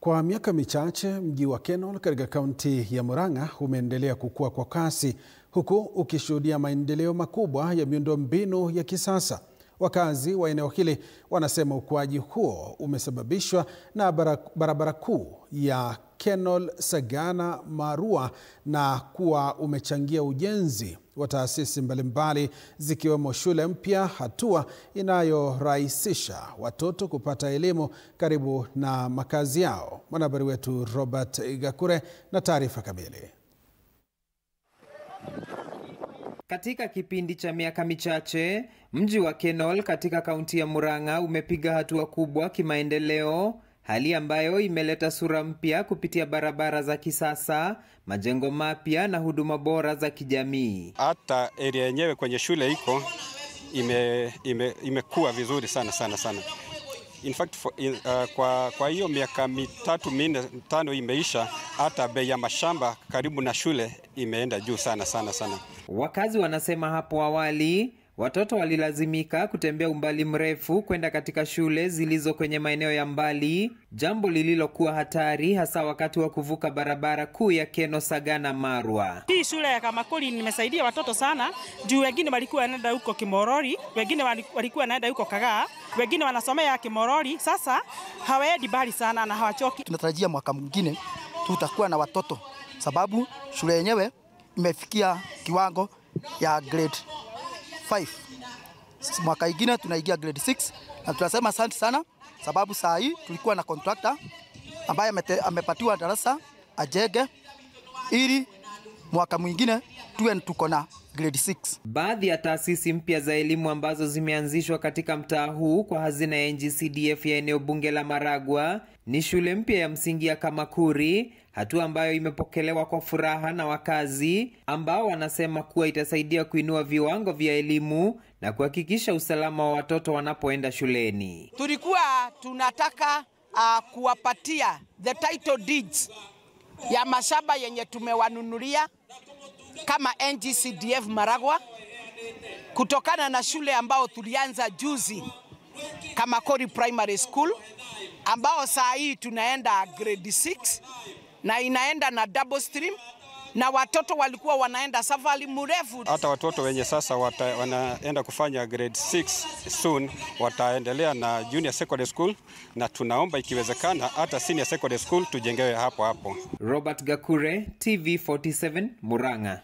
Kwa miaka michache, mji wa Kenol katika kaunti ya Murang'a umeendelea kukua kwa kasi, huku ukishuhudia maendeleo makubwa ya miundombinu ya kisasa. Wakazi wa eneo hili wanasema ukuaji huo umesababishwa na barabara kuu ya Kenol-Sagana Marua na kuwa umechangia ujenzi wa taasisi mbalimbali zikiwemo shule mpya, hatua inayorahisisha watoto kupata elimu karibu na makazi yao. Mwanahabari wetu Robert Gakure na taarifa kamili. Katika kipindi cha miaka michache, mji wa Kenol katika kaunti ya Murang'a umepiga hatua kubwa kimaendeleo, hali ambayo imeleta sura mpya kupitia barabara za kisasa, majengo mapya na huduma bora za kijamii. Hata area yenyewe kwenye shule iko imekuwa vizuri sana. In fact, kwa hiyo miaka mitatu minne tano imeisha, hata bei ya mashamba karibu na shule imeenda juu sana. Wakazi wanasema hapo awali watoto walilazimika kutembea umbali mrefu kwenda katika shule zilizo kwenye maeneo ya mbali, jambo lililokuwa hatari hasa wakati wa kuvuka barabara kuu ya Kenol-Sagana Marua. Hii shule ya Kamakuri nimesaidia watoto sana, juu wengine walikuwa wanaenda huko Kimorori, wengine walikuwa wanaenda huko Kagaa, wengine wanasomea Kimorori, sasa hawaendi mbali sana na hawachoki. Tunatarajia mwaka mwingine tutakuwa na watoto, sababu shule yenyewe imefikia kiwango ya grade 5. Mwaka ingine tunaingia grade 6 na tunasema asante sana, sababu saa hii tulikuwa na contractor ambaye amepatiwa darasa ajenge ili mwaka mwingine tuko na grade 6. Baadhi ya taasisi mpya za elimu ambazo zimeanzishwa katika mtaa huu kwa hazina ya NG-CDF ya eneo bunge la Maragwa ni shule mpya ya msingi ya Kamakuri, hatua ambayo imepokelewa kwa furaha na wakazi ambao wanasema kuwa itasaidia kuinua viwango vya elimu na kuhakikisha usalama wa watoto wanapoenda shuleni. Tulikuwa tunataka kuwapatia the title deeds ya mashamba yenye tumewanunulia kama NG-CDF Maragwa kutokana na shule ambao tulianza juzi Kamakuri Primary School, ambao saa hii tunaenda grade 6 na inaenda na double stream, na watoto walikuwa wanaenda safari mrefu. Hata watoto wenye sasa wanaenda kufanya grade 6 soon wataendelea na junior secondary school, na tunaomba ikiwezekana hata senior secondary school tujengewe hapo. Robert Gakure, TV47, Murang'a.